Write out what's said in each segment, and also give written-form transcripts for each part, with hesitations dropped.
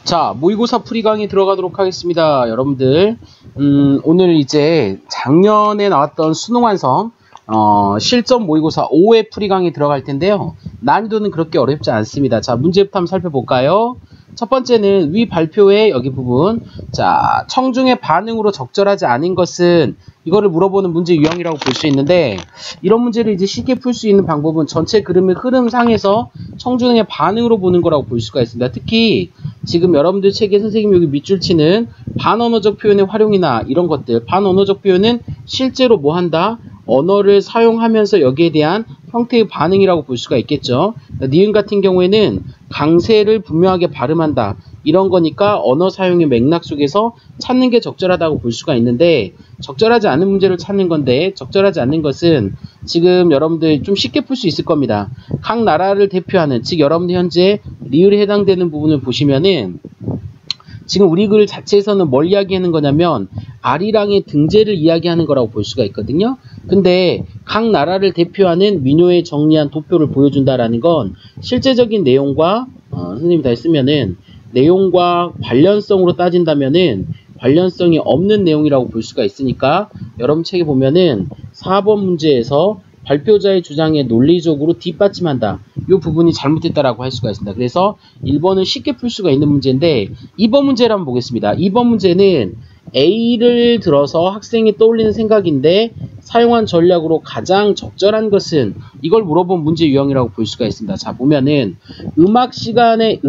자, 모의고사 풀이 강의 들어가도록 하겠습니다. 여러분들, 오늘 이제 작년에 나왔던 수능 완성, 실전 모의고사 5회 풀이 강의 들어갈 텐데요. 난이도는 그렇게 어렵지 않습니다. 자, 문제부터 한번 살펴볼까요? 첫 번째는 위 발표의 여기 부분. 자, 청중의 반응으로 적절하지 않은 것은 이거를 물어보는 문제 유형이라고 볼 수 있는데, 이런 문제를 이제 쉽게 풀 수 있는 방법은 전체 그림의 흐름상에서 청중의 반응으로 보는 거라고 볼 수가 있습니다. 특히 지금 여러분들 책에 선생님이 여기 밑줄 치는 반언어적 표현의 활용이나 이런 것들, 반언어적 표현은 실제로 뭐 한다? 언어를 사용하면서 여기에 대한 형태의 반응이라고 볼 수가 있겠죠. 니은 같은 경우에는 강세를 분명하게 발음한다. 이런 거니까 언어 사용의 맥락 속에서 찾는 게 적절하다고 볼 수가 있는데, 적절하지 않은 문제를 찾는 건데, 적절하지 않는 것은 지금 여러분들 좀 쉽게 풀 수 있을 겁니다. 각 나라를 대표하는, 즉 여러분들 현재 리을에 해당되는 부분을 보시면은 지금 우리 글 자체에서는 뭘 이야기하는 거냐면 아리랑의 등재를 이야기하는 거라고 볼 수가 있거든요. 근데 각 나라를 대표하는 민요에 정리한 도표를 보여준다라는 건 실제적인 내용과 선생님이 다 했으면은 내용과 관련성으로 따진다면은 관련성이 없는 내용이라고 볼 수가 있으니까 여러분 책에 보면은 4번 문제에서 발표자의 주장에 논리적으로 뒷받침한다. 이 부분이 잘못됐다라고 할 수가 있습니다. 그래서 1번은 쉽게 풀 수가 있는 문제인데 2번 문제를 한번 보겠습니다. 2번 문제는 A를 들어서 학생이 떠올리는 생각인데 사용한 전략으로 가장 적절한 것은, 이걸 물어본 문제 유형이라고 볼 수가 있습니다. 자, 보면은 음악 시간에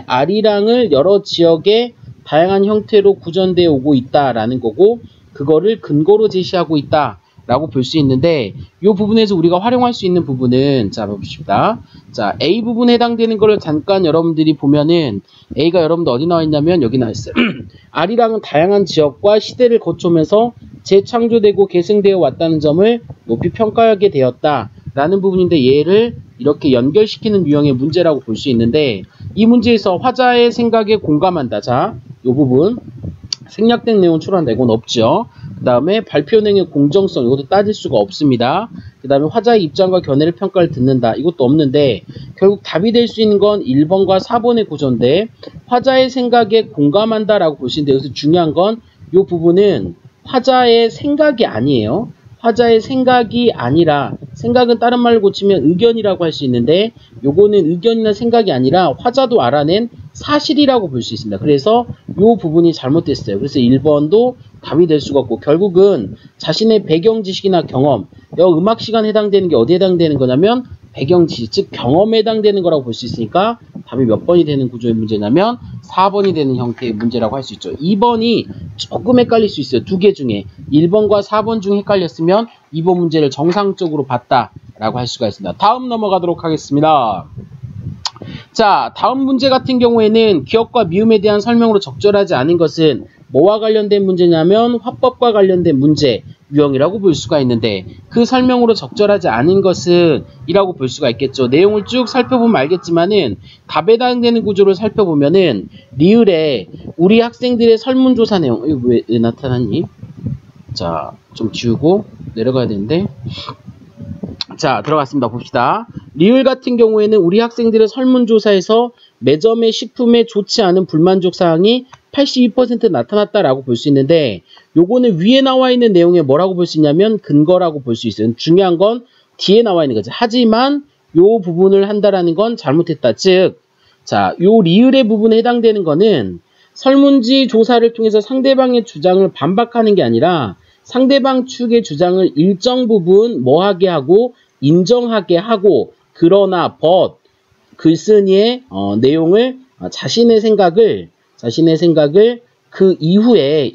아리랑을 여러 지역의 다양한 형태로 구전되어 오고 있다라는 거고, 그거를 근거로 제시하고 있다 라고 볼 수 있는데, 이 부분에서 우리가 활용할 수 있는 부분은, 자, 봅시다. 자, A 부분에 해당되는 거를 잠깐 여러분들이 보면은, A가 여러분들 어디 나와 있냐면 여기 나와 있어요. 아리랑은 다양한 지역과 시대를 거쳐오면서 재창조되고 계승되어 왔다는 점을 높이 평가하게 되었다 라는 부분인데, 얘를 이렇게 연결시키는 유형의 문제라고 볼 수 있는데, 이 문제에서 화자의 생각에 공감한다. 자, 이 부분. 생략된 내용은 출한다. 이건 없죠. 그 다음에 발표 내용의 공정성, 이것도 따질 수가 없습니다. 그 다음에 화자의 입장과 견해를 평가를 듣는다. 이것도 없는데, 결국 답이 될 수 있는 건 1번과 4번의 구조인데, 화자의 생각에 공감한다 라고 볼 수 있는데, 여기서 중요한 건 이 부분은 화자의 생각이 아니에요. 화자의 생각이 아니라, 생각은 다른 말로 고치면 의견이라고 할 수 있는데, 요거는 의견이나 생각이 아니라 화자도 알아낸 사실이라고 볼 수 있습니다. 그래서 요 부분이 잘못됐어요. 그래서 1번도 답이 될 수가 없고, 결국은 자신의 배경 지식이나 경험, 음악 시간에 해당되는 게 어디에 해당되는 거냐면 배경 지식, 즉 경험에 해당되는 거라고 볼 수 있으니까 답이 몇 번이 되는 구조의 문제냐면 4번이 되는 형태의 문제라고 할 수 있죠. 2번이 조금 헷갈릴 수 있어요. 두 개 중에 1번과 4번 중 헷갈렸으면 2번 문제를 정상적으로 봤다라고 할 수가 있습니다. 다음 넘어가도록 하겠습니다. 자, 다음 문제 같은 경우에는 기억과 미음에 대한 설명으로 적절하지 않은 것은 뭐와 관련된 문제냐면 화법과 관련된 문제 유형이라고 볼 수가 있는데, 그 설명으로 적절하지 않은 것은 이라고 볼 수가 있겠죠. 내용을 쭉 살펴보면 알겠지만은 답에 해당되는 구조를 살펴보면은 리을에 우리 학생들의 설문조사 내용, 이거 왜 나타났니? 자, 좀 지우고 내려가야 되는데, 자, 들어갔습니다. 봅시다. 리을 같은 경우에는 우리 학생들의 설문조사에서 매점의 식품에 좋지 않은 불만족 사항이 82% 나타났다라고 볼 수 있는데, 요거는 위에 나와 있는 내용에 뭐라고 볼 수 있냐면 근거라고 볼 수 있어요. 중요한 건 뒤에 나와 있는 거죠. 하지만 요 부분을 한다라는 건 잘못했다. 즉, 자, 요 리을의 부분에 해당되는 거는 설문지 조사를 통해서 상대방의 주장을 반박하는 게 아니라 상대방 측의 주장을 일정 부분 뭐하게 하고 인정하게 하고, 그러나 글쓴이의 내용을 자신의 생각을 그 이후에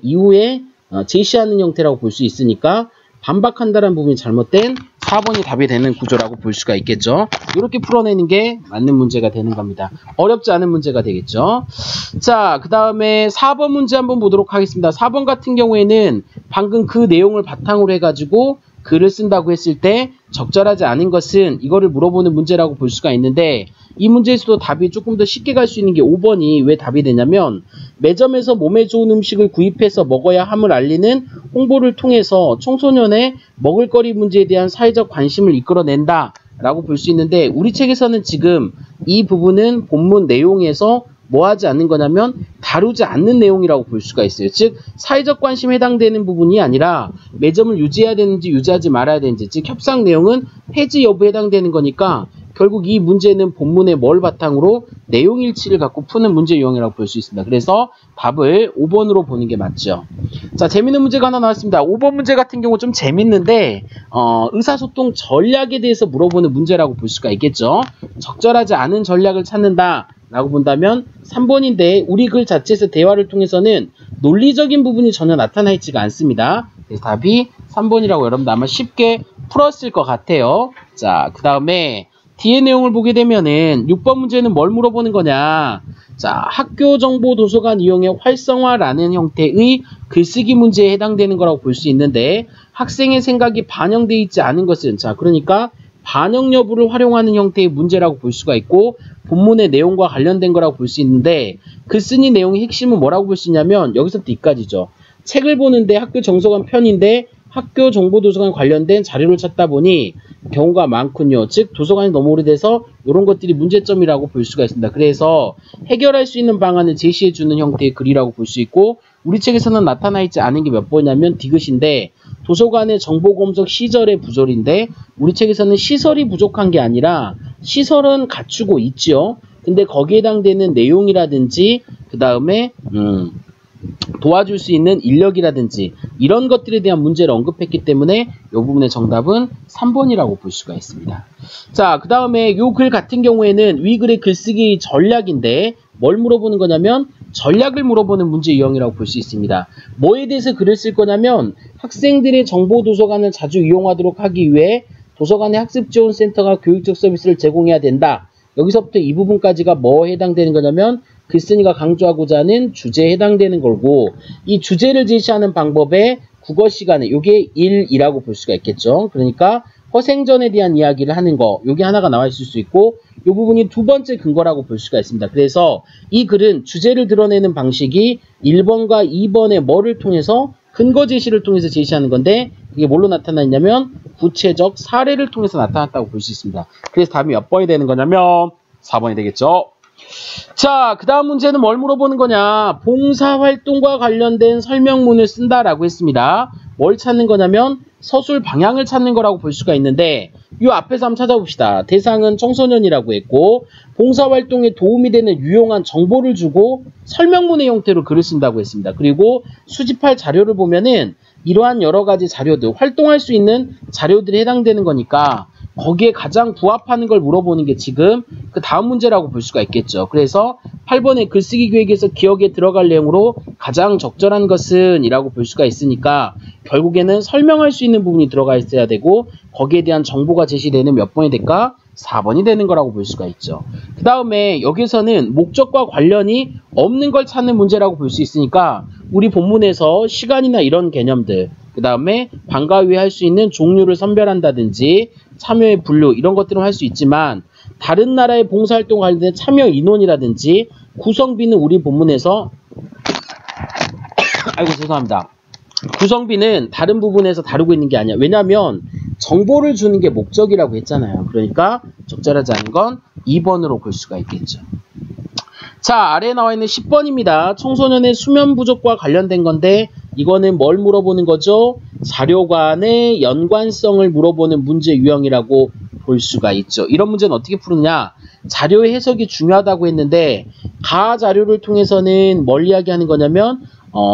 제시하는 형태라고 볼 수 있으니까 반박한다는 부분이 잘못된 4번이 답이 되는 구조라고 볼 수가 있겠죠. 이렇게 풀어내는 게 맞는 문제가 되는 겁니다. 어렵지 않은 문제가 되겠죠. 자, 그 다음에 4번 문제 한번 보도록 하겠습니다. 4번 같은 경우에는 방금 그 내용을 바탕으로 해가지고 글을 쓴다고 했을 때 적절하지 않은 것은, 이거를 물어보는 문제라고 볼 수가 있는데, 이 문제에서도 답이 조금 더 쉽게 갈 수 있는 게 5번이 왜 답이 되냐면, 매점에서 몸에 좋은 음식을 구입해서 먹어야 함을 알리는 홍보를 통해서 청소년의 먹을거리 문제에 대한 사회적 관심을 이끌어낸다 라고 볼 수 있는데, 우리 책에서는 지금 이 부분은 본문 내용에서 뭐 하지 않는 거냐면 다루지 않는 내용이라고 볼 수가 있어요. 즉 사회적 관심에 해당되는 부분이 아니라 매점을 유지해야 되는지 유지하지 말아야 되는지, 즉 협상 내용은 해지 여부에 해당되는 거니까 결국 이 문제는 본문의 뭘 바탕으로 내용 일치를 갖고 푸는 문제 유형이라고 볼 수 있습니다. 그래서 답을 5번으로 보는 게 맞죠. 자, 재밌는 문제가 하나 나왔습니다. 5번 문제 같은 경우 좀 재밌는데 의사소통 전략에 대해서 물어보는 문제라고 볼 수가 있겠죠. 적절하지 않은 전략을 찾는다 라고 본다면 3번인데 우리 글 자체에서 대화를 통해서는 논리적인 부분이 전혀 나타나 있지가 않습니다. 그래서 답이 3번이라고 여러분들 아마 쉽게 풀었을 것 같아요. 자, 그 다음에 뒤의 내용을 보게 되면은 6번 문제는 뭘 물어보는 거냐. 자, 학교 정보 도서관 이용의 활성화라는 형태의 글쓰기 문제에 해당되는 거라고 볼 수 있는데 학생의 생각이 반영되어 있지 않은 것은, 자, 그러니까 반영 여부를 활용하는 형태의 문제라고 볼 수가 있고 본문의 내용과 관련된 거라고 볼 수 있는데 글쓴이 내용의 핵심은 뭐라고 볼 수 있냐면 여기서부터 이까지죠. 책을 보는데 학교 정서관 편인데 학교 정보도서관 관련된 자료를 찾다 보니 경우가 많군요. 즉 도서관이 너무 오래돼서 이런 것들이 문제점이라고 볼 수가 있습니다. 그래서 해결할 수 있는 방안을 제시해주는 형태의 글이라고 볼 수 있고 우리 책에서는 나타나 있지 않은 게 몇 번이냐면 디귿인데 도서관의 정보검색 시절의 부절인데 우리 책에서는 시설이 부족한 게 아니라 시설은 갖추고 있죠. 근데 거기에 해당되는 내용이라든지 그 다음에 도와줄 수 있는 인력이라든지 이런 것들에 대한 문제를 언급했기 때문에 이 부분의 정답은 3번이라고 볼 수가 있습니다. 자, 그 다음에 이 글 같은 경우에는 위 글의 글쓰기 전략인데 뭘 물어보는 거냐면 전략을 물어보는 문제 유형이라고 볼 수 있습니다. 뭐에 대해서 글을 쓸 거냐면 학생들의 정보도서관을 자주 이용하도록 하기 위해 도서관의 학습지원센터가 교육적 서비스를 제공해야 된다. 여기서부터 이 부분까지가 뭐에 해당되는 거냐면 글쓴이가 강조하고자 하는 주제에 해당되는 거고 이 주제를 제시하는 방법에 국어 시간에 이게 1이라고 볼 수가 있겠죠. 그러니까 허생전에 대한 이야기를 하는 거 요게 하나가 나와 있을 수 있고 이 부분이 두 번째 근거라고 볼 수가 있습니다. 그래서 이 글은 주제를 드러내는 방식이 1번과 2번의 뭐를 통해서 근거 제시를 통해서 제시하는 건데 이게 뭘로 나타나 있냐면 구체적 사례를 통해서 나타났다고 볼 수 있습니다. 그래서 답이 몇 번이 되는 거냐면 4번이 되겠죠. 자, 그 다음 문제는 뭘 물어보는 거냐. 봉사활동과 관련된 설명문을 쓴다라고 했습니다. 뭘 찾는 거냐면 서술 방향을 찾는 거라고 볼 수가 있는데 이 앞에서 한번 찾아봅시다. 대상은 청소년이라고 했고 봉사활동에 도움이 되는 유용한 정보를 주고 설명문의 형태로 글을 쓴다고 했습니다. 그리고 수집할 자료를 보면은 이러한 여러 가지 자료들, 활동할 수 있는 자료들이 해당되는 거니까 거기에 가장 부합하는 걸 물어보는 게 지금 그 다음 문제라고 볼 수가 있겠죠. 그래서 8번의 글쓰기 계획에서 기억에 들어갈 내용으로 가장 적절한 것은 이라고 볼 수가 있으니까 결국에는 설명할 수 있는 부분이 들어가 있어야 되고 거기에 대한 정보가 제시되는 몇 번이 될까? 4번이 되는 거라고 볼 수가 있죠. 그 다음에 여기서는 목적과 관련이 없는 걸 찾는 문제라고 볼 수 있으니까 우리 본문에서 시간이나 이런 개념들 그 다음에 방과 후에 할 수 있는 종류를 선별한다든지 참여의 분류 이런 것들은 할 수 있지만 다른 나라의 봉사활동 관련된 참여 인원이라든지 구성비는 우리 본문에서 아이고 죄송합니다. 구성비는 다른 부분에서 다루고 있는 게 아니야. 왜냐하면 정보를 주는 게 목적이라고 했잖아요. 그러니까 적절하지 않은 건 2번으로 볼 수가 있겠죠. 자, 아래에 나와 있는 10번입니다. 청소년의 수면 부족과 관련된 건데 이거는 뭘 물어보는 거죠? 자료 간의 연관성을 물어보는 문제 유형이라고 볼 수가 있죠. 이런 문제는 어떻게 푸느냐? 자료의 해석이 중요하다고 했는데 가 자료를 통해서는 뭘 이야기하는 거냐면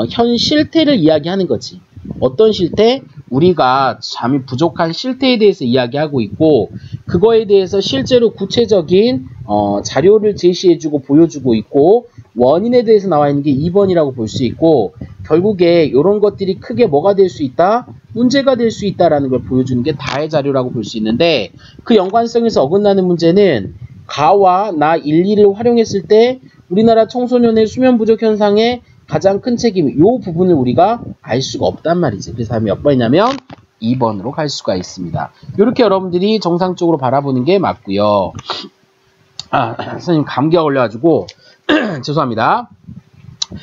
현 실태를 이야기하는 거지. 어떤 실태? 우리가 잠이 부족한 실태에 대해서 이야기하고 있고 그거에 대해서 실제로 구체적인 자료를 제시해주고 보여주고 있고 원인에 대해서 나와 있는 게 2번이라고 볼 수 있고 결국에 이런 것들이 크게 뭐가 될 수 있다? 문제가 될 수 있다라는 걸 보여주는 게 다의 자료라고 볼 수 있는데 그 연관성에서 어긋나는 문제는 가와 나 1, 2를 활용했을 때 우리나라 청소년의 수면 부족 현상에 가장 큰 책임, 이 부분을 우리가 알 수가 없단 말이지. 그래서 답이 몇 번이냐면 2번으로 갈 수가 있습니다. 이렇게 여러분들이 정상적으로 바라보는 게 맞고요. 선생님 감기가 걸려가지고 죄송합니다.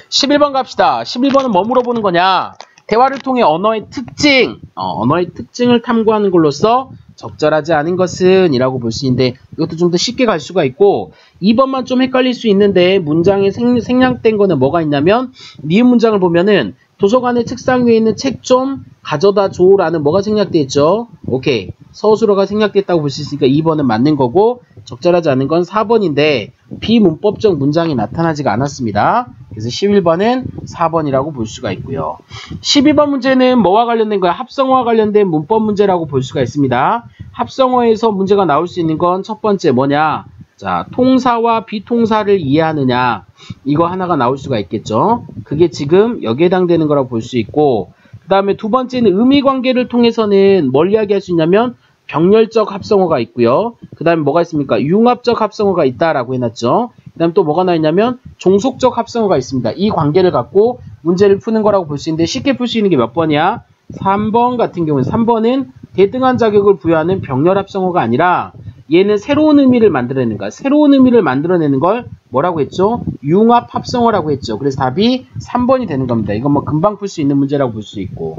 11번 갑시다. 11번은 뭐 물어보는 거냐? 대화를 통해 언어의 특징, 언어의 특징을 탐구하는 걸로써 적절하지 않은 것은 이라고 볼 수 있는데 이것도 좀 더 쉽게 갈 수가 있고 2번만 좀 헷갈릴 수 있는데 문장에 생략된 거는 뭐가 있냐면 니은 문장을 보면은 도서관의 책상 위에 있는 책 좀 가져다 줘라는 뭐가 생략돼 있죠. 오케이. 서술어가 생략됐다고 볼 수 있으니까 2번은 맞는 거고 적절하지 않은 건 4번인데 비문법적 문장이 나타나지가 않았습니다. 그래서 11번은 4번이라고 볼 수가 있고요. 12번 문제는 뭐와 관련된 거야? 합성어와 관련된 문법 문제라고 볼 수가 있습니다. 합성어에서 문제가 나올 수 있는 건 첫 번째 뭐냐? 자, 통사와 비통사를 이해하느냐? 이거 하나가 나올 수가 있겠죠. 그게 지금 여기에 해당되는 거라고 볼 수 있고 그 다음에 두 번째는 의미관계를 통해서는 뭘 이야기할 수 있냐면 병렬적 합성어가 있고요. 그 다음에 뭐가 있습니까? 융합적 합성어가 있다라고 해놨죠. 그 다음에 또 뭐가 나있냐면 종속적 합성어가 있습니다. 이 관계를 갖고 문제를 푸는 거라고 볼 수 있는데 쉽게 풀 수 있는 게 몇 번이야? 3번 같은 경우는 3번은 대등한 자격을 부여하는 병렬 합성어가 아니라 얘는 새로운 의미를 만들어내는 거야. 새로운 의미를 만들어내는 걸 뭐라고 했죠? 융합 합성어라고 했죠. 그래서 답이 3번이 되는 겁니다. 이건 뭐 금방 풀 수 있는 문제라고 볼 수 있고.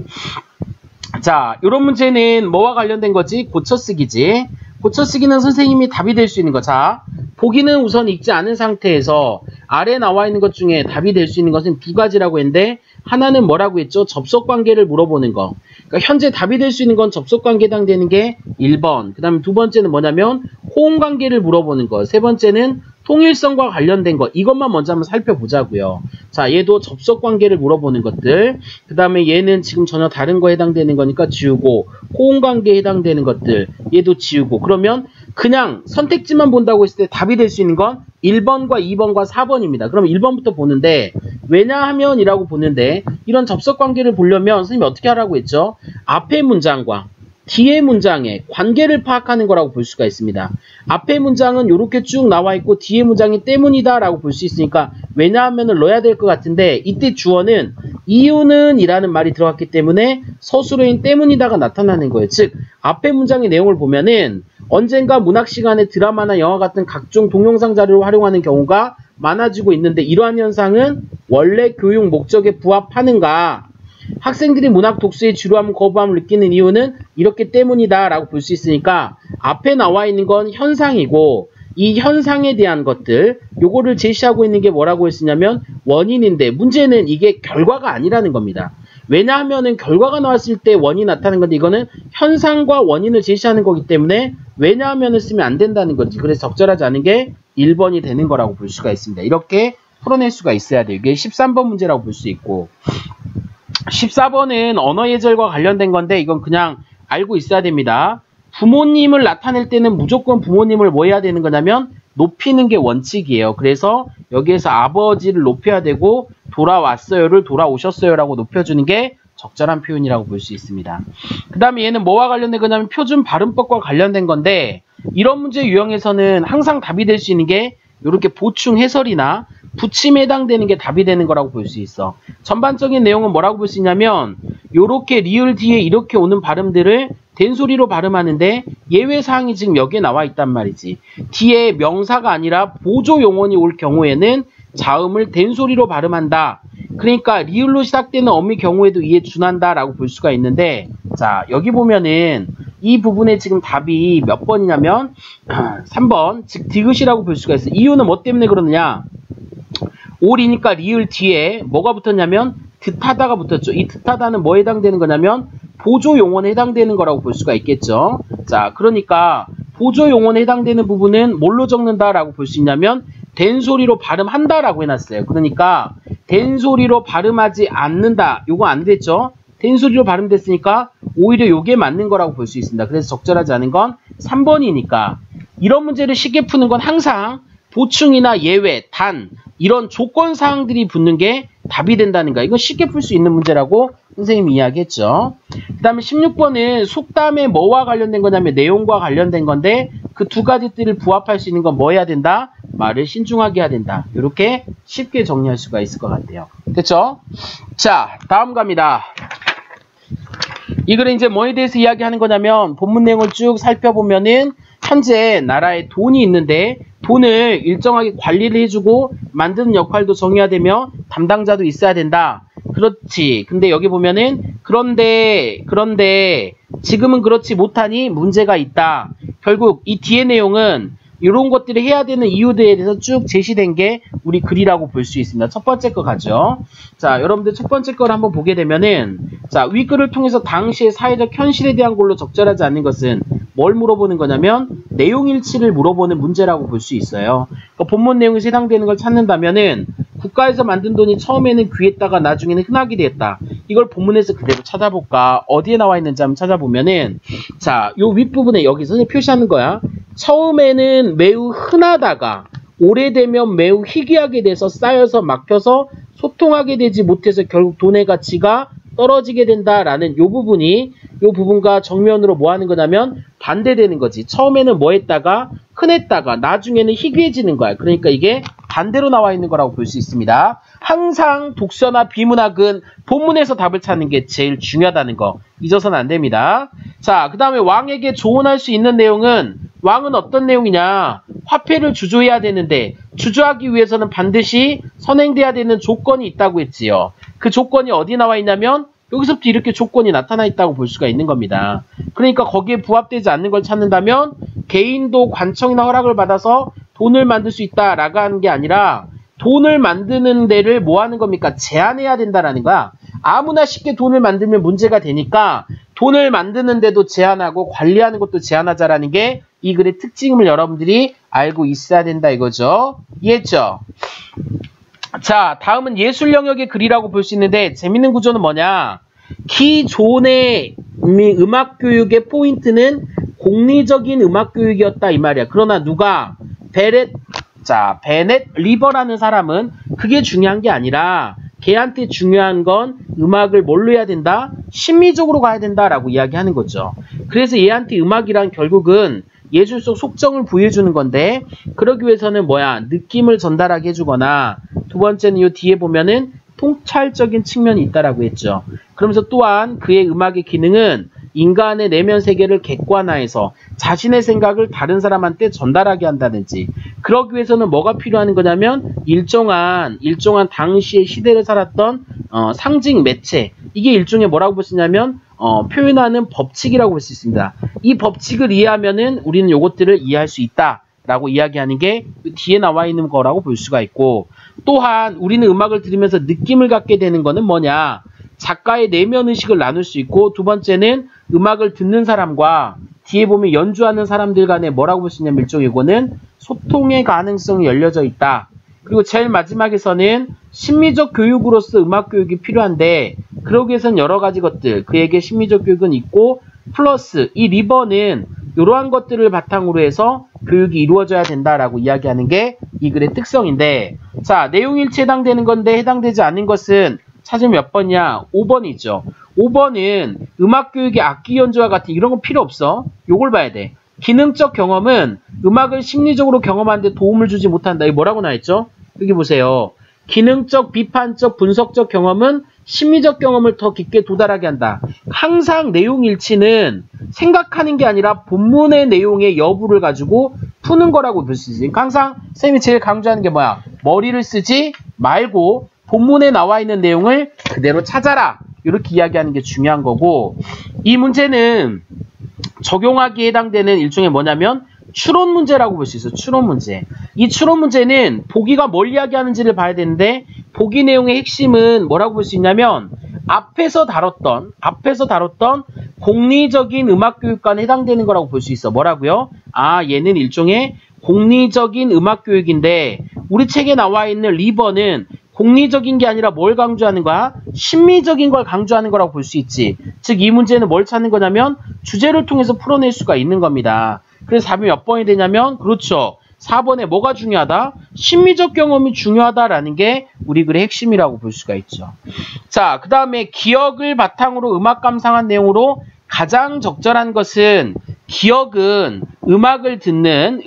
자, 이런 문제는 뭐와 관련된 거지? 고쳐쓰기지. 고쳐쓰기는 선생님이 답이 될 수 있는 거. 자, 보기는 우선 읽지 않은 상태에서 아래 나와 있는 것 중에 답이 될 수 있는 것은 두 가지라고 했는데 하나는 뭐라고 했죠? 접속관계를 물어보는 거. 그러니까 현재 답이 될 수 있는 건 접속관계에 해당되는 게 1번. 그 다음에 두 번째는 뭐냐면 호응관계를 물어보는 거. 세 번째는 통일성과 관련된 것. 이것만 먼저 한번 살펴보자고요. 자, 얘도 접속관계를 물어보는 것들. 그 다음에 얘는 지금 전혀 다른 거에 해당되는 거니까 지우고 호응관계에 해당되는 것들. 얘도 지우고. 그러면 그냥 선택지만 본다고 했을 때 답이 될 수 있는 건 1번과 2번과 4번입니다. 그럼 1번부터 보는데 왜냐하면 이라고 보는데 이런 접속관계를 보려면 선생님이 어떻게 하라고 했죠? 앞의 문장과 뒤의 문장의 관계를 파악하는 거라고 볼 수가 있습니다. 앞의 문장은 이렇게 쭉 나와 있고 뒤의 문장이 때문이다 라고 볼 수 있으니까 왜냐하면을 넣어야 될 것 같은데 이때 주어는 이유는 이라는 말이 들어갔기 때문에 서술어인 때문이다가 나타나는 거예요. 즉 앞의 문장의 내용을 보면은 언젠가 문학 시간에 드라마나 영화 같은 각종 동영상 자료를 활용하는 경우가 많아지고 있는데 이러한 현상은 원래 교육 목적에 부합하는가? 학생들이 문학 독서의 지루함, 거부함을 느끼는 이유는 이렇기 때문이다 라고 볼 수 있으니까 앞에 나와 있는 건 현상이고 이 현상에 대한 것들 요거를 제시하고 있는 게 뭐라고 했으냐면 원인인데 문제는 이게 결과가 아니라는 겁니다. 왜냐하면은 결과가 나왔을 때 원인이 나타나는 건데 이거는 현상과 원인을 제시하는 거기 때문에 왜냐하면을 쓰면 안 된다는 거지. 그래서 적절하지 않은 게 1번이 되는 거라고 볼 수가 있습니다. 이렇게 풀어낼 수가 있어야 돼요. 이게 13번 문제라고 볼 수 있고 14번은 언어 예절과 관련된 건데 이건 그냥 알고 있어야 됩니다. 부모님을 나타낼 때는 무조건 부모님을 뭐 해야 되는 거냐면 높이는 게 원칙이에요. 그래서 여기에서 아버지를 높여야 되고 돌아왔어요를 돌아오셨어요라고 높여주는 게 적절한 표현이라고 볼 수 있습니다. 그 다음에 얘는 뭐와 관련된 거냐면 표준 발음법과 관련된 건데 이런 문제 유형에서는 항상 답이 될 수 있는 게 이렇게 보충 해설이나 붙임에 해당되는 게 답이 되는 거라고 볼 수 있어. 전반적인 내용은 뭐라고 볼 수 있냐면 요렇게 리을 뒤에 이렇게 오는 발음들을 된소리로 발음하는데 예외사항이 지금 여기에 나와 있단 말이지. 뒤에 명사가 아니라 보조 용언이 올 경우에는 자음을 된소리로 발음한다. 그러니까 리을로 시작되는 어미 경우에도 이에 준한다 라고 볼 수가 있는데 자 여기 보면은 이 부분에 지금 답이 몇 번이냐면 3번 즉 디귿이라고 볼 수가 있어요. 이유는 뭐 때문에 그러느냐 올이니까 리을 뒤에 뭐가 붙었냐면 듯하다가 붙었죠. 이 듯하다는 뭐에 해당되는 거냐면 보조 용언에 해당되는 거라고 볼 수가 있겠죠. 자 그러니까 보조 용언에 해당되는 부분은 뭘로 적는다라고 볼 수 있냐면 된소리로 발음한다라고 해놨어요. 그러니까 된소리로 발음하지 않는다. 요거 안 됐죠? 된소리로 발음됐으니까 오히려 요게 맞는 거라고 볼 수 있습니다. 그래서 적절하지 않은 건 3번이니까 이런 문제를 쉽게 푸는 건 항상 보충이나 예외, 단 이런 조건사항들이 붙는 게 답이 된다는 거야. 이건 쉽게 풀 수 있는 문제라고 선생님이 이야기했죠. 그 다음에 16번은 속담에 뭐와 관련된 거냐면 내용과 관련된 건데 그 두 가지 띠를 부합할 수 있는 건 뭐 해야 된다? 말을 신중하게 해야 된다. 이렇게 쉽게 정리할 수가 있을 것 같아요. 됐죠? 자, 다음 갑니다. 이 글은 이제 뭐에 대해서 이야기하는 거냐면 본문 내용을 쭉 살펴보면은 현재 나라에 돈이 있는데 돈을 일정하게 관리를 해주고 만드는 역할도 정해야 되며 담당자도 있어야 된다. 그렇지. 근데 여기 보면은 그런데 지금은 그렇지 못하니 문제가 있다. 결국 이 뒤의 내용은 이런 것들을 해야 되는 이유들에 대해서 쭉 제시된 게 우리 글이라고 볼 수 있습니다. 첫 번째 거 가죠. 자, 여러분들 첫 번째 거를 한번 보게 되면은, 자, 윗글을 통해서 당시의 사회적 현실에 대한 걸로 적절하지 않는 것은 뭘 물어보는 거냐면 내용일치를 물어보는 문제라고 볼 수 있어요. 그러니까 본문 내용에서 해당되는 걸 찾는다면은 국가에서 만든 돈이 처음에는 귀했다가 나중에는 흔하게 되었다. 이걸 본문에서 그대로 찾아볼까? 어디에 나와 있는지 한번 찾아보면은, 자, 요 윗부분에 여기서 표시하는 거야. 처음에는 매우 흔하다가 오래되면 매우 희귀하게 돼서 쌓여서 막혀서 소통하게 되지 못해서 결국 돈의 가치가 떨어지게 된다라는 요 부분과 정면으로 뭐 하는 거냐면 반대되는 거지. 처음에는 뭐 했다가 흔했다가 나중에는 희귀해지는 거야. 그러니까 이게 반대로 나와 있는 거라고 볼 수 있습니다. 항상 독서나 비문학은 본문에서 답을 찾는 게 제일 중요하다는 거 잊어서는 안 됩니다. 자, 그 다음에 왕에게 조언할 수 있는 내용은 왕은 어떤 내용이냐? 화폐를 주조해야 되는데 주조하기 위해서는 반드시 선행돼야 되는 조건이 있다고 했지요. 그 조건이 어디 나와 있냐면 여기서부터 이렇게 조건이 나타나 있다고 볼 수가 있는 겁니다. 그러니까 거기에 부합되지 않는 걸 찾는다면 개인도 관청이나 허락을 받아서 돈을 만들 수 있다라고 하는 게 아니라 돈을 만드는 데를 뭐 하는 겁니까? 제한해야 된다라는 거야. 아무나 쉽게 돈을 만들면 문제가 되니까 돈을 만드는 데도 제한하고 관리하는 것도 제한하자라는 게 이 글의 특징을 여러분들이 알고 있어야 된다 이거죠. 이해했죠? 자, 다음은 예술 영역의 글이라고 볼 수 있는데 재밌는 구조는 뭐냐? 기존의 음악 교육의 포인트는 공리적인 음악 교육이었다 이 말이야. 그러나 누가? 베넷 리버라는 사람은 그게 중요한 게 아니라 걔한테 중요한 건 음악을 뭘로 해야 된다? 심미적으로 가야 된다라고 이야기하는 거죠. 그래서 얘한테 음악이란 결국은 예술 속 속정을 부여해주는 건데 그러기 위해서는 뭐야? 느낌을 전달하게 해주거나 두 번째는 이 뒤에 보면은 통찰적인 측면이 있다라고 했죠. 그러면서 또한 그의 음악의 기능은 인간의 내면 세계를 객관화해서 자신의 생각을 다른 사람한테 전달하게 한다든지 그러기 위해서는 뭐가 필요한 거냐면 일정한 당시의 시대를 살았던 상징 매체 이게 일종의 뭐라고 볼 수 있냐면 표현하는 법칙이라고 볼 수 있습니다. 이 법칙을 이해하면은 우리는 요것들을 이해할 수 있다라고 이야기하는 게 뒤에 나와 있는 거라고 볼 수가 있고 또한 우리는 음악을 들으면서 느낌을 갖게 되는 거는 뭐냐? 작가의 내면 의식을 나눌 수 있고 두 번째는 음악을 듣는 사람과 뒤에 보면 연주하는 사람들 간에 뭐라고 볼 수 있냐면 일종의 이거는 소통의 가능성이 열려져 있다. 그리고 제일 마지막에서는 심미적 교육으로서 음악 교육이 필요한데 그러기 위해서는 여러 가지 것들 그에게 심미적 교육은 있고 플러스 이 리버는 이러한 것들을 바탕으로 해서 교육이 이루어져야 된다라고 이야기하는 게 이 글의 특성인데 자 내용일치에 해당되는 건데 해당되지 않는 것은 찾으면 몇 번이냐? 5번이죠. 5번은 음악교육의 악기 연주와 같은 이런 건 필요 없어. 요걸 봐야 돼. 기능적 경험은 음악을 심리적으로 경험하는데 도움을 주지 못한다. 이게 뭐라고 나와있죠? 여기 보세요. 기능적, 비판적, 분석적 경험은 심리적 경험을 더 깊게 도달하게 한다. 항상 내용일치는 생각하는 게 아니라 본문의 내용의 여부를 가지고 푸는 거라고 볼 수 있으니까 항상 쌤이 제일 강조하는 게 뭐야? 머리를 쓰지 말고 본문에 나와 있는 내용을 그대로 찾아라. 이렇게 이야기하는 게 중요한 거고 이 문제는 적용하기에 해당되는 일종의 뭐냐면 추론 문제라고 볼 수 있어요. 추론 문제. 이 추론 문제는 보기가 뭘 이야기하는지를 봐야 되는데 보기 내용의 핵심은 뭐라고 볼 수 있냐면 앞에서 다뤘던 공리적인 음악교육과에 해당되는 거라고 볼 수 있어. 뭐라고요? 아 얘는 일종의 공리적인 음악교육인데 우리 책에 나와 있는 리버는 공리적인 게 아니라 뭘 강조하는 거야? 심미적인 걸 강조하는 거라고 볼 수 있지. 즉 이 문제는 뭘 찾는 거냐면 주제를 통해서 풀어낼 수가 있는 겁니다. 그래서 답이 몇 번이 되냐면 그렇죠. 4번에 뭐가 중요하다? 심미적 경험이 중요하다라는 게 우리 글의 핵심이라고 볼 수가 있죠. 자, 그 다음에 기억을 바탕으로 음악 감상한 내용으로 가장 적절한 것은 기억은 음악을 듣는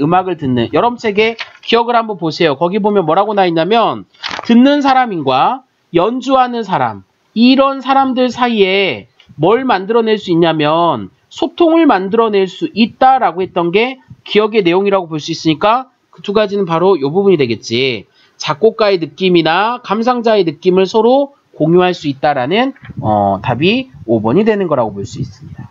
여러분 책에 기억을 한번 보세요. 거기 보면 뭐라고 나 있냐면 듣는 사람인과 연주하는 사람 이런 사람들 사이에 뭘 만들어낼 수 있냐면 소통을 만들어낼 수 있다라고 했던 게 기억의 내용이라고 볼 수 있으니까 그 두 가지는 바로 이 부분이 되겠지. 작곡가의 느낌이나 감상자의 느낌을 서로 공유할 수 있다라는 답이 5번이 되는 거라고 볼 수 있습니다.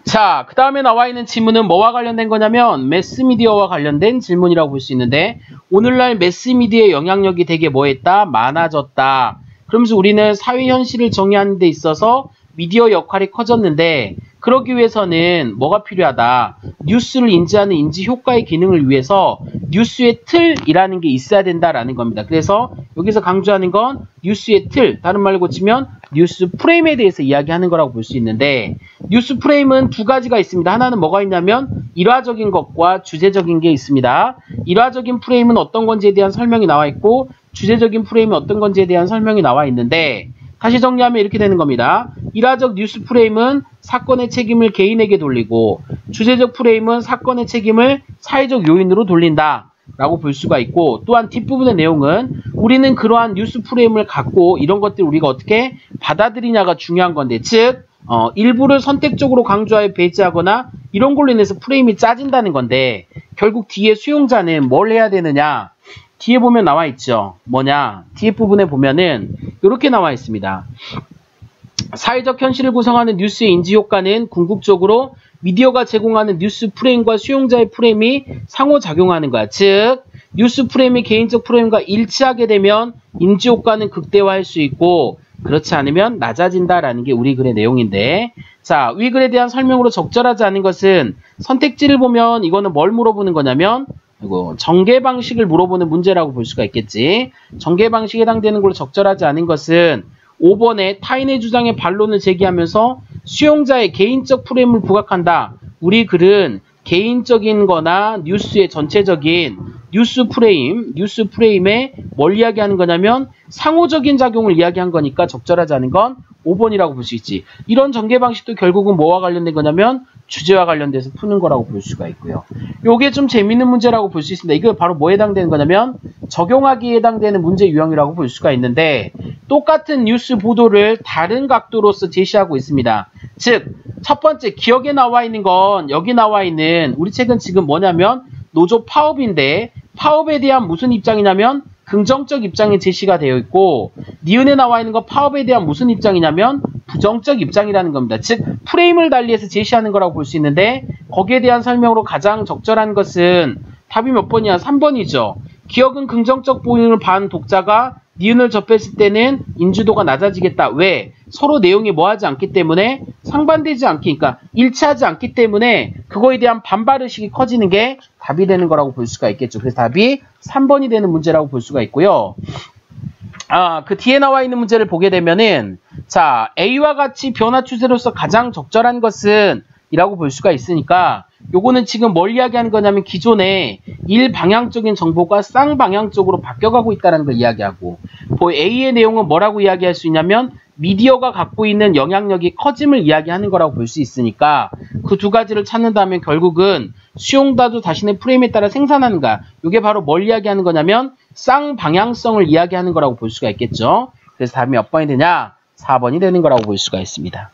자, 그 다음에 나와 있는 질문은 뭐와 관련된 거냐면 매스미디어와 관련된 질문이라고 볼 수 있는데 오늘날 매스미디어의 영향력이 되게 뭐했다? 많아졌다. 그러면서 우리는 사회 현실을 정의하는 데 있어서 미디어 역할이 커졌는데 그러기 위해서는 뭐가 필요하다? 뉴스를 인지하는 인지 효과의 기능을 위해서 뉴스의 틀이라는 게 있어야 된다라는 겁니다. 그래서 여기서 강조하는 건 뉴스의 틀, 다른 말로 고치면 뉴스 프레임에 대해서 이야기하는 거라고 볼 수 있는데 뉴스 프레임은 두 가지가 있습니다. 하나는 뭐가 있냐면 일화적인 것과 주제적인 게 있습니다. 일화적인 프레임은 어떤 건지에 대한 설명이 나와 있고 주제적인 프레임이 어떤 건지에 대한 설명이 나와 있는데 다시 정리하면 이렇게 되는 겁니다. 일화적 뉴스 프레임은 사건의 책임을 개인에게 돌리고 주제적 프레임은 사건의 책임을 사회적 요인으로 돌린다 라고 볼 수가 있고 또한 뒷부분의 내용은 우리는 그러한 뉴스 프레임을 갖고 이런 것들 우리가 어떻게 받아들이냐가 중요한 건데 즉 일부를 선택적으로 강조하여 배제하거나 이런 걸로 인해서 프레임이 짜진다는 건데 결국 뒤에 수용자는 뭘 해야 되느냐 뒤에 보면 나와 있죠. 뭐냐? 뒤에 부분에 보면은 이렇게 나와 있습니다. 사회적 현실을 구성하는 뉴스의 인지 효과는 궁극적으로 미디어가 제공하는 뉴스 프레임과 수용자의 프레임이 상호작용하는 거야. 즉 뉴스 프레임이 개인적 프레임과 일치하게 되면 인지 효과는 극대화할 수 있고 그렇지 않으면 낮아진다라는 게 우리 글의 내용인데 자, 위 글에 대한 설명으로 적절하지 않은 것은 선택지를 보면 이거는 뭘 물어보는 거냐면 전개 방식을 물어보는 문제라고 볼 수가 있겠지. 전개 방식에 해당되는 걸로 적절하지 않은 것은 5번에 타인의 주장에 반론을 제기하면서 수용자의 개인적 프레임을 부각한다. 우리 글은 개인적인 거나 뉴스의 전체적인 뉴스 프레임에 뭘 이야기하는 거냐면 상호적인 작용을 이야기한 거니까 적절하지 않은 건 5번이라고 볼 수 있지. 이런 전개 방식도 결국은 뭐와 관련된 거냐면 주제와 관련돼서 푸는 거라고 볼 수가 있고요. 요게 좀 재밌는 문제라고 볼 수 있습니다. 이거 바로 뭐에 해당되는 거냐면 적용하기에 해당되는 문제 유형이라고 볼 수가 있는데 똑같은 뉴스 보도를 다른 각도로서 제시하고 있습니다. 즉, 첫 번째 기억에 나와 있는 건 여기 나와 있는 우리 책은 지금 뭐냐면 노조 파업인데 파업에 대한 무슨 입장이냐면 긍정적 입장이 제시가 되어 있고 니은에 나와 있는 거 파업에 대한 무슨 입장이냐면 부정적 입장이라는 겁니다. 즉 프레임을 달리해서 제시하는 거라고 볼 수 있는데 거기에 대한 설명으로 가장 적절한 것은 답이 몇 번이야? 3번이죠. 기억은 긍정적 보잉을 반 독자가 니은을 접했을 때는 인지도가 낮아지겠다. 왜? 서로 내용이 뭐하지 않기 때문에 상반되지 않기, 그러니까 일치하지 않기 때문에 그거에 대한 반발의식이 커지는 게 답이 되는 거라고 볼 수가 있겠죠. 그래서 답이 3번이 되는 문제라고 볼 수가 있고요. 그 뒤에 나와 있는 문제를 보게 되면은 자, A와 같이 변화 추세로서 가장 적절한 것은 이라고 볼 수가 있으니까 요거는 지금 뭘 이야기하는 거냐면 기존의 일방향적인 정보가 쌍방향적으로 바뀌어가고 있다는 걸 이야기하고 A의 내용은 뭐라고 이야기할 수 있냐면 미디어가 갖고 있는 영향력이 커짐을 이야기하는 거라고 볼 수 있으니까 그 두 가지를 찾는다면 결국은 수용자도 자신의 프레임에 따라 생산하는가 이게 바로 뭘 이야기하는 거냐면 쌍방향성을 이야기하는 거라고 볼 수가 있겠죠. 그래서 답이 몇 번이 되냐? 4번이 되는 거라고 볼 수가 있습니다.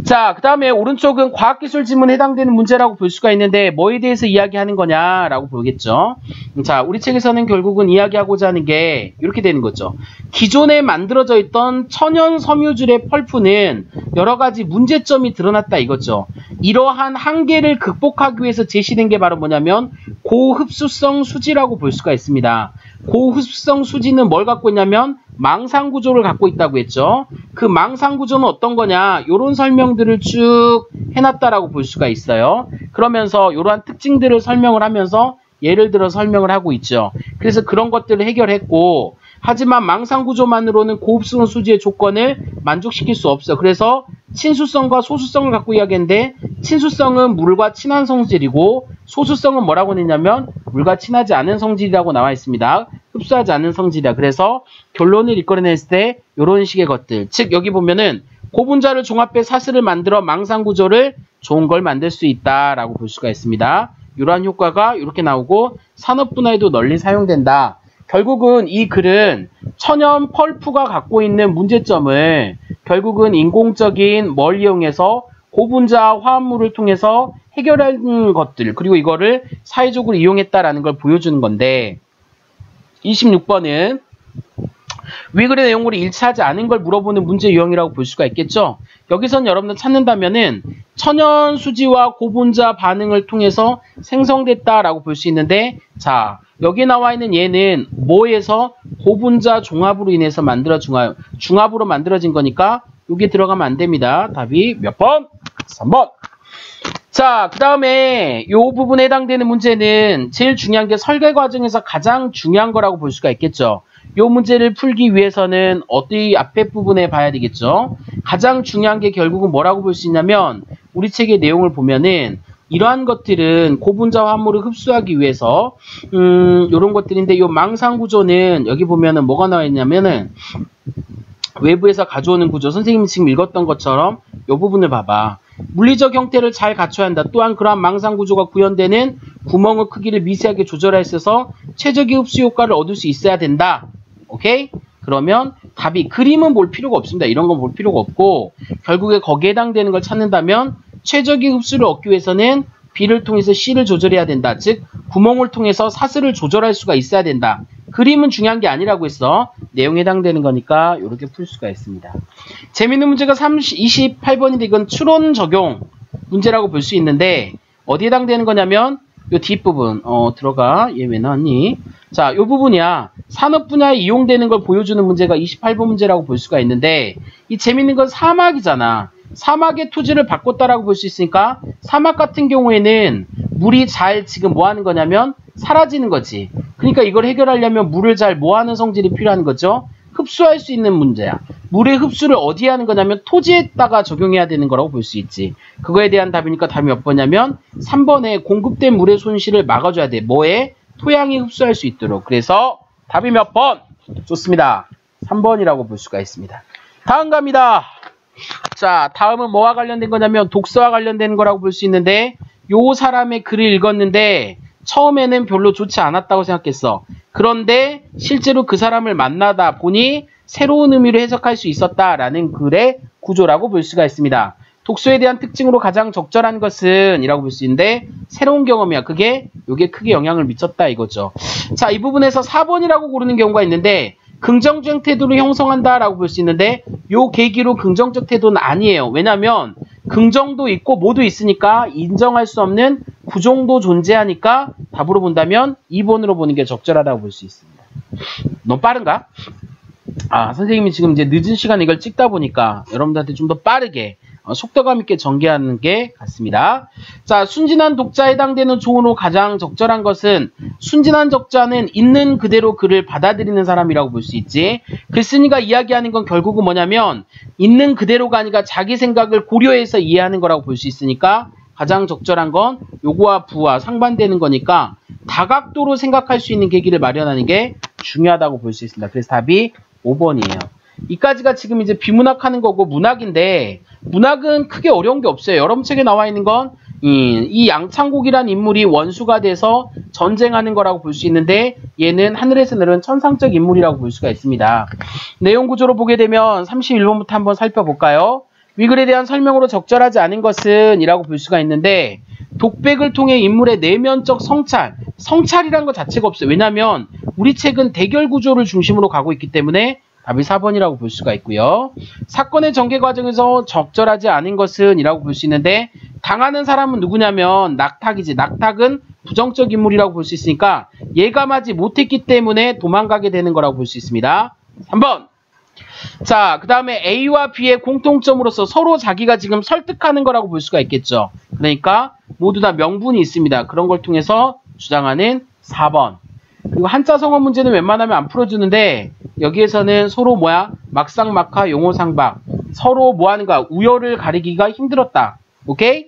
자, 그 다음에 오른쪽은 과학기술 지문에 해당되는 문제라고 볼 수가 있는데 뭐에 대해서 이야기하는 거냐라고 보겠죠. 자, 우리 책에서는 결국은 이야기하고자 하는 게 이렇게 되는 거죠. 기존에 만들어져 있던 천연 섬유질의 펄프는 여러 가지 문제점이 드러났다 이거죠. 이러한 한계를 극복하기 위해서 제시된 게 바로 뭐냐면 고흡수성 수지라고 볼 수가 있습니다. 고흡수성 수지는 뭘 갖고 있냐면 망상구조를 갖고 있다고 했죠. 그 망상구조는 어떤 거냐 요런 설명들을 쭉 해놨다라고 볼 수가 있어요. 그러면서 이러한 특징들을 설명을 하면서 예를 들어 설명을 하고 있죠. 그래서 그런 것들을 해결했고 하지만 망상구조만으로는 고흡수성 수지의 조건을 만족시킬 수 없어. 그래서 친수성과 소수성을 갖고 이야기했는데 친수성은 물과 친한 성질이고 소수성은 뭐라고 했냐면 물과 친하지 않은 성질이라고 나와 있습니다. 흡수하지 않는 성질이야. 그래서 결론을 이끌어냈을 때 이런 식의 것들. 즉 여기 보면은 고분자를 종합해 사슬을 만들어 망상구조를 좋은 걸 만들 수 있다라고 볼 수가 있습니다. 이러한 효과가 이렇게 나오고 산업 분야에도 널리 사용된다. 결국은 이 글은 천연 펄프가 갖고 있는 문제점을 결국은 인공적인 뭘 이용해서 고분자 화합물을 통해서 해결하는 것들 그리고 이거를 사회적으로 이용했다라는 걸 보여주는 건데 26번은 위 글의 내용으로 일치하지 않은 걸 물어보는 문제 유형이라고 볼 수가 있겠죠. 여기선 여러분들 찾는다면은 천연수지와 고분자 반응을 통해서 생성됐다라고 볼 수 있는데, 자, 여기 나와 있는 얘는 뭐에서 고분자 종합으로 인해서 중합으로 만들어진 거니까 여기 들어가면 안 됩니다. 답이 몇 번? 3번. 자, 그 다음에 이 부분에 해당되는 문제는 제일 중요한 게 설계 과정에서 가장 중요한 거라고 볼 수가 있겠죠. 이 문제를 풀기 위해서는 어디 앞에 부분에 봐야 되겠죠. 가장 중요한 게 결국은 뭐라고 볼 수 있냐면, 우리 책의 내용을 보면은 이러한 것들은 고분자 화합물을 흡수하기 위해서 이런 것들인데, 이 망상 구조는 여기 보면은 뭐가 나와 있냐면은 외부에서 가져오는 구조, 선생님이 지금 읽었던 것처럼 이 부분을 봐봐. 물리적 형태를 잘 갖춰야 한다. 또한 그러한 망상 구조가 구현되는 구멍의 크기를 미세하게 조절할 수 있어서 최적의 흡수 효과를 얻을 수 있어야 된다. 오케이? 그러면 답이, 그림은 볼 필요가 없습니다. 이런 건 볼 필요가 없고, 결국에 거기에 해당되는 걸 찾는다면 최적의 흡수를 얻기 위해서는 B를 통해서 C를 조절해야 된다. 즉 구멍을 통해서 사슬을 조절할 수가 있어야 된다. 그림은 중요한 게 아니라고 했어. 내용에 해당되는 거니까 이렇게 풀 수가 있습니다. 재밌는 문제가 28번인데 이건 추론 적용 문제라고 볼 수 있는데, 어디에 해당되는 거냐면 요 뒷부분 들어가. 얘 왜 나왔니? 자, 요 부분이야. 산업 분야에 이용되는 걸 보여주는 문제가 28번 문제라고 볼 수가 있는데, 이 재밌는 건 사막이잖아. 사막의 토지를 바꿨다라고 볼 수 있으니까 사막 같은 경우에는 물이 잘 지금 뭐 하는 거냐면 사라지는 거지. 그러니까 이걸 해결하려면 물을 잘 뭐 하는 성질이 필요한 거죠? 흡수할 수 있는 문제야. 물의 흡수를 어디에 하는 거냐면 토지에다가 적용해야 되는 거라고 볼 수 있지. 그거에 대한 답이니까 답이 몇 번이냐면 3번에 공급된 물의 손실을 막아줘야 돼. 뭐에? 토양이 흡수할 수 있도록. 그래서 답이 몇 번? 좋습니다. 3번이라고 볼 수가 있습니다. 다음 갑니다. 자, 다음은 뭐와 관련된 거냐면 독서와 관련된 거라고 볼 수 있는데, 요 사람의 글을 읽었는데 처음에는 별로 좋지 않았다고 생각했어. 그런데 실제로 그 사람을 만나다 보니 새로운 의미로 해석할 수 있었다라는 글의 구조라고 볼 수가 있습니다. 독서에 대한 특징으로 가장 적절한 것은 이라고 볼 수 있는데, 새로운 경험이야. 요게 크게 영향을 미쳤다 이거죠. 자, 이 부분에서 4번이라고 고르는 경우가 있는데, 긍정적 태도를 형성한다라고 볼 수 있는데, 요 계기로 긍정적 태도는 아니에요. 왜냐면 긍정도 있고 모두 있으니까 인정할 수 없는 부정도 존재하니까 답으로 본다면 2번으로 보는 게 적절하다고 볼 수 있습니다. 너무 빠른가? 선생님이 지금 이제 늦은 시간에 이걸 찍다 보니까 여러분들한테 좀 더 빠르게 속도감 있게 전개하는 게 같습니다. 자, 순진한 독자에 해당되는 조언으로 가장 적절한 것은, 순진한 독자는 있는 그대로 글을 받아들이는 사람이라고 볼 수 있지. 글쓴이가 이야기하는 건 결국은 뭐냐면 있는 그대로가 아니라 자기 생각을 고려해서 이해하는 거라고 볼 수 있으니까 가장 적절한 건 요거와 부와 상반되는 거니까 다각도로 생각할 수 있는 계기를 마련하는 게 중요하다고 볼 수 있습니다. 그래서 답이 5번이에요. 이까지가 지금 이제 비문학 하는 거고, 문학인데 문학은 크게 어려운 게 없어요. 여러분 책에 나와 있는 건 이 양창곡이란 인물이 원수가 돼서 전쟁하는 거라고 볼 수 있는데, 얘는 하늘에서 내려온 천상적 인물이라고 볼 수가 있습니다. 내용 구조로 보게 되면 31번부터 한번 살펴볼까요? 위글에 대한 설명으로 적절하지 않은 것은 이라고 볼 수가 있는데, 독백을 통해 인물의 내면적 성찰이란 것 자체가 없어요. 왜냐하면 우리 책은 대결 구조를 중심으로 가고 있기 때문에 답이 4번이라고 볼 수가 있고요. 사건의 전개 과정에서 적절하지 않은 것은 이라고 볼 수 있는데, 당하는 사람은 누구냐면 낙탁이지. 낙탁은 부정적 인물이라고 볼 수 있으니까 예감하지 못했기 때문에 도망가게 되는 거라고 볼 수 있습니다. 3번. 자, 그 다음에 A와 B의 공통점으로서 서로 자기가 지금 설득하는 거라고 볼 수가 있겠죠. 그러니까 모두 다 명분이 있습니다. 그런 걸 통해서 주장하는 4번. 그리고 한자 성어 문제는 웬만하면 안 풀어주는데, 여기에서는 서로 막상막하 용어상박, 서로 뭐하는가, 우열을 가리기가 힘들었다. 오케이?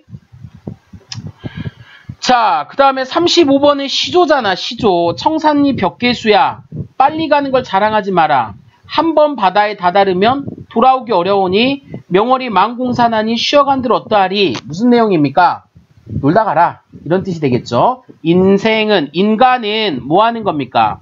자, 그 다음에 35번은 시조잖아. 시조. 청산리 벽계수야. 빨리 가는 걸 자랑하지 마라. 한 번 바다에 다다르면 돌아오기 어려우니 명월이 망공산하니 쉬어간들 어떠하리. 무슨 내용입니까? 놀다 가라. 이런 뜻이 되겠죠. 인간은 뭐 하는 겁니까?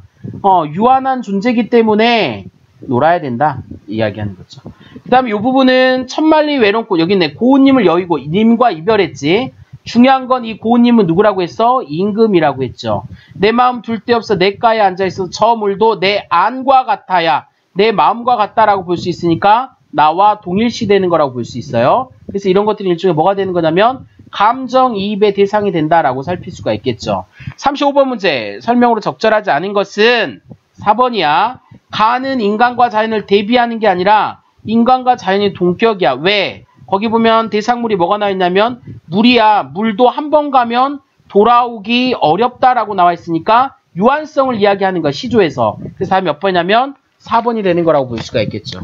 유한한 존재이기 때문에 놀아야 된다. 이야기하는 거죠. 그 다음에 이 부분은 천만리 외롭고, 여기 있네. 고운님을 여의고 님과 이별했지. 중요한 건 이 고운님은 누구라고 했어? 임금이라고 했죠. 내 마음 둘 데 없어 내가에 앉아있어 저 물도 내 안과 같아야 내 마음과 같다라고 볼 수 있으니까 나와 동일시 되는 거라고 볼 수 있어요. 그래서 이런 것들이 일종의 뭐가 되는 거냐면 감정이입의 대상이 된다라고 살필 수가 있겠죠. 35번 문제 설명으로 적절하지 않은 것은 4번이야. 가는 인간과 자연을 대비하는 게 아니라 인간과 자연의 동격이야. 왜? 거기 보면 대상물이 뭐가 나와 있냐면 물이야. 물도 한 번 가면 돌아오기 어렵다라고 나와 있으니까 유한성을 이야기하는 거야. 시조에서. 그래서 답이 몇 번이냐면 4번이 되는 거라고 볼 수가 있겠죠.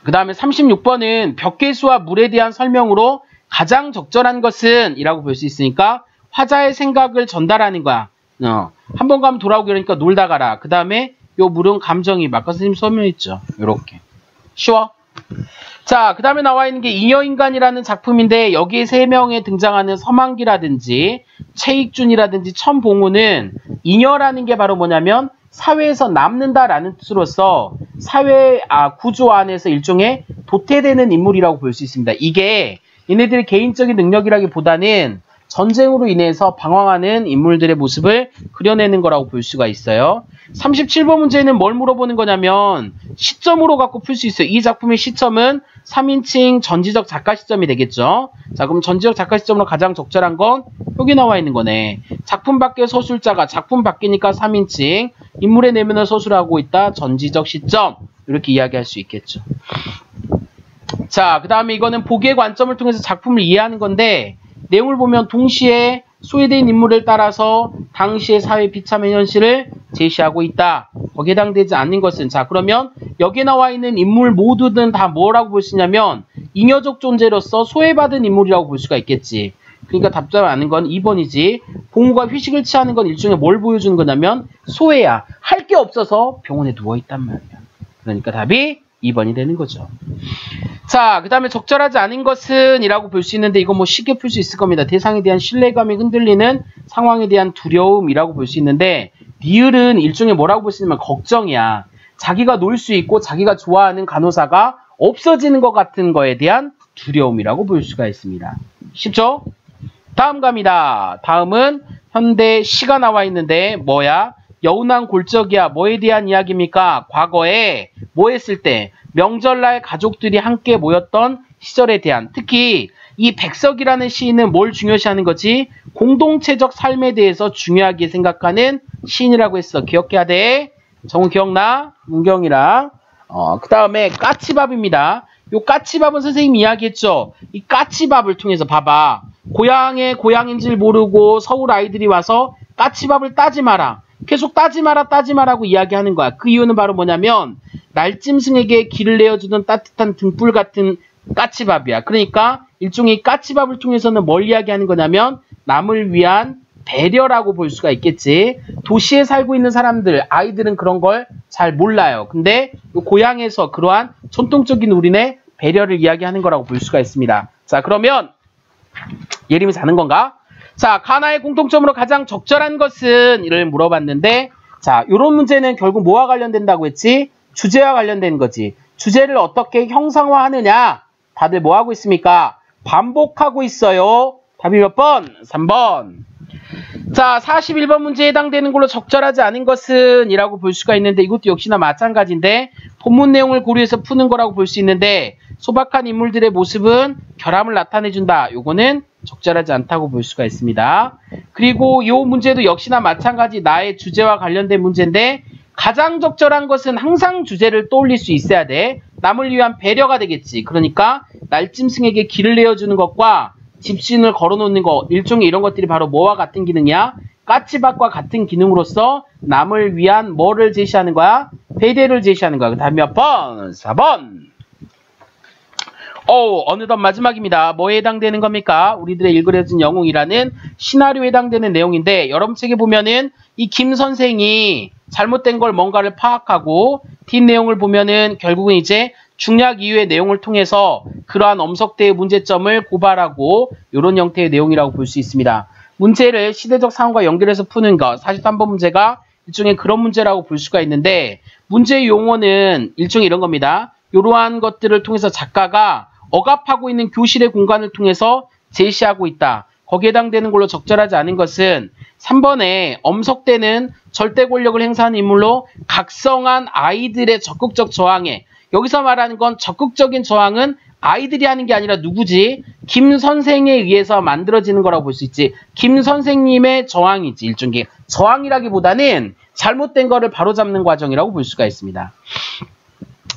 그 다음에 36번은 벽계수와 물에 대한 설명으로 가장 적절한 것은 이라고 볼 수 있으니까 화자의 생각을 전달하는 거야. 한 번 가면 돌아오기 그러니까 놀다 가라. 그 다음에 요 물은 감정이 아까 선생님 설명했죠. 요렇게. 쉬워? 자, 그 다음에 나와 있는 게 잉여인간이라는 작품인데 여기에 3명에 등장하는 서만기라든지 최익준이라든지 천봉우는 잉여라는 게 바로 뭐냐면 사회에서 남는다라는 뜻으로서 사회 구조 안에서 일종의 도태되는 인물이라고 볼 수 있습니다. 이게 얘네들의 개인적인 능력이라기보다는 전쟁으로 인해서 방황하는 인물들의 모습을 그려내는 거라고 볼 수가 있어요. 37번 문제는 뭘 물어보는 거냐면 시점으로 갖고 풀 수 있어요. 이 작품의 시점은 3인칭 전지적 작가 시점이 되겠죠. 자, 그럼 전지적 작가 시점으로 가장 적절한 건 여기 나와 있는 거네. 작품 밖의 서술자가 작품 밖이니까 3인칭 인물의 내면을 서술하고 있다. 전지적 시점 이렇게 이야기할 수 있겠죠. 자, 그 다음에 이거는 보기의 관점을 통해서 작품을 이해하는 건데 내용을 보면 동시에 소외된 인물을 따라서 당시의 사회 비참한 현실을 제시하고 있다. 거기에 해당되지 않는 것은 자 그러면 여기에 나와 있는 인물 모두는 다 뭐라고 볼 수 있냐면 잉여적 존재로서 소외받은 인물이라고 볼 수가 있겠지. 그러니까 답답 않은 건 2번이지. 봉우가 휴식을 취하는 건 일종의 뭘 보여주는 거냐면 소외야. 할 게 없어서 병원에 누워있단 말이야. 그러니까 답이 2번이 되는 거죠. 자, 그 다음에 적절하지 않은 것은 이라고 볼 수 있는데 이거 뭐 쉽게 풀 수 있을 겁니다. 대상에 대한 신뢰감이 흔들리는 상황에 대한 두려움이라고 볼 수 있는데 리을은 일종의 뭐라고 볼 수 있냐면 걱정이야. 자기가 놀 수 있고 자기가 좋아하는 간호사가 없어지는 것 같은 거에 대한 두려움이라고 볼 수가 있습니다. 쉽죠? 다음 갑니다. 다음은 현대 시가 나와 있는데 뭐야? 여운한 골적이야. 뭐에 대한 이야기입니까? 과거에 뭐 했을 때 명절날 가족들이 함께 모였던 시절에 대한 특히 이 백석이라는 시인은 뭘 중요시하는 거지? 공동체적 삶에 대해서 중요하게 생각하는 시인이라고 했어. 기억해야 돼. 정우 기억나? 문경이랑 그 다음에 까치밥입니다. 요 까치밥은 선생님이 이야기했죠. 이 까치밥을 통해서 봐봐. 고향의 고향인지를 모르고 서울 아이들이 와서 까치밥을 따지 마라. 계속 따지 마라고 이야기하는 거야. 그 이유는 바로 뭐냐면 날짐승에게 길을 내어주는 따뜻한 등불 같은 까치밥이야. 그러니까 일종의 까치밥을 통해서는 뭘 이야기하는 거냐면 남을 위한 배려라고 볼 수가 있겠지. 도시에 살고 있는 사람들, 아이들은 그런 걸 잘 몰라요. 근데 고향에서 그러한 전통적인 우리네 배려를 이야기하는 거라고 볼 수가 있습니다. 자, 그러면 예림이 사는 건가? 자, 가나의 공통점으로 가장 적절한 것은 이를 물어봤는데 자, 요런 문제는 결국 뭐와 관련된다고 했지? 주제와 관련된 거지. 주제를 어떻게 형상화하느냐? 다들 뭐 하고 있습니까? 반복하고 있어요. 답이 몇 번? 3번. 자, 41번 문제에 해당되는 걸로 적절하지 않은 것은 이라고 볼 수가 있는데 이것도 역시나 마찬가지인데 본문 내용을 고려해서 푸는 거라고 볼 수 있는데 소박한 인물들의 모습은 결함을 나타내준다. 요거는 적절하지 않다고 볼 수가 있습니다. 그리고 이 문제도 역시나 마찬가지 나의 주제와 관련된 문제인데 가장 적절한 것은 항상 주제를 떠올릴 수 있어야 돼. 남을 위한 배려가 되겠지. 그러니까 날짐승에게 길을 내어주는 것과 집신을 걸어놓는 것, 일종의 이런 것들이 바로 뭐와 같은 기능이야? 까치밥과 같은 기능으로서 남을 위한 뭐를 제시하는 거야? 배려를 제시하는 거야. 그 다음 몇 번? 4번. 어느덧 마지막입니다. 뭐에 해당되는 겁니까? 우리들의 일그러진 영웅이라는 시나리오에 해당되는 내용인데 여러분 책에 보면은 이 김 선생이 잘못된 걸 뭔가를 파악하고 뒷 내용을 보면은 결국은 이제 중략 이후의 내용을 통해서 그러한 엄석대의 문제점을 고발하고 이런 형태의 내용이라고 볼 수 있습니다. 문제를 시대적 상황과 연결해서 푸는 것. 43번 문제가 일종의 그런 문제라고 볼 수가 있는데 문제의 용어는 일종의 이런 겁니다. 이러한 것들을 통해서 작가가 억압하고 있는 교실의 공간을 통해서 제시하고 있다. 거기에 해당되는 걸로 적절하지 않은 것은 3번에 엄석대는 절대 권력을 행사하는 인물로 각성한 아이들의 적극적 저항에 여기서 말하는 건 적극적인 저항은 아이들이 하는 게 아니라 누구지? 김 선생에 의해서 만들어지는 거라고 볼 수 있지. 김 선생님의 저항이지. 일종의 저항이라기보다는 잘못된 거를 바로잡는 과정이라고 볼 수가 있습니다.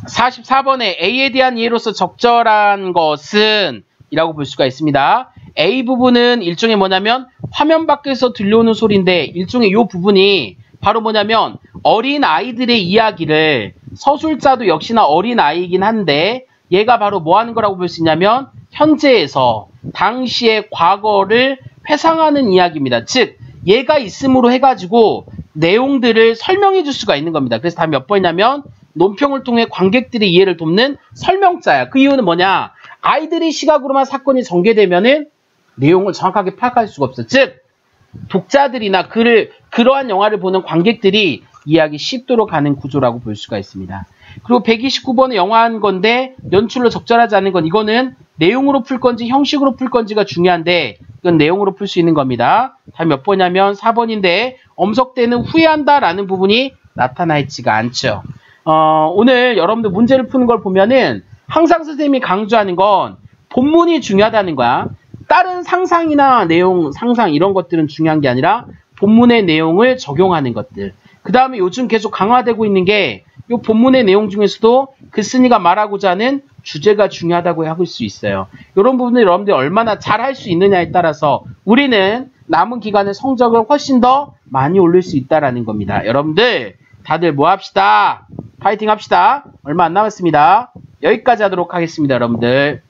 44번에 A에 대한 이해로서 적절한 것은 이라고 볼 수가 있습니다. A 부분은 일종의 뭐냐면 화면 밖에서 들려오는 소리인데 일종의 이 부분이 바로 뭐냐면 어린 아이들의 이야기를 서술자도 역시나 어린 아이이긴 한데 얘가 바로 뭐 하는 거라고 볼 수 있냐면 현재에서 당시의 과거를 회상하는 이야기입니다. 즉 얘가 있음으로 해가지고 내용들을 설명해 줄 수가 있는 겁니다. 그래서 다 몇 번이냐면 논평을 통해 관객들의 이해를 돕는 설명자야. 그 이유는 뭐냐? 아이들의 시각으로만 사건이 전개되면은 내용을 정확하게 파악할 수가 없어. 즉 독자들이나 그러한 영화를 보는 관객들이 이해하기 쉽도록 가는 구조라고 볼 수가 있습니다. 그리고 129번은 영화한 건데 연출로 적절하지 않은 건 이거는 내용으로 풀 건지 형식으로 풀 건지가 중요한데 이건 내용으로 풀 수 있는 겁니다. 다음 몇 번이냐면 4번인데 엄석대는 후회한다 라는 부분이 나타나 있지가 않죠. 오늘 여러분들 문제를 푸는 걸 보면은 항상 선생님이 강조하는 건 본문이 중요하다는 거야. 다른 상상이나 내용, 상상 이런 것들은 중요한 게 아니라 본문의 내용을 적용하는 것들. 그 다음에 요즘 계속 강화되고 있는 게 이 본문의 내용 중에서도 글쓴이가 말하고자 하는 주제가 중요하다고 할 수 있어요. 이런 부분을 여러분들이 얼마나 잘 할 수 있느냐에 따라서 우리는 남은 기간에 성적을 훨씬 더 많이 올릴 수 있다는 겁니다. 여러분들 다들 뭐 합시다? 파이팅 합시다. 얼마 안 남았습니다. 여기까지 하도록 하겠습니다. 여러분들.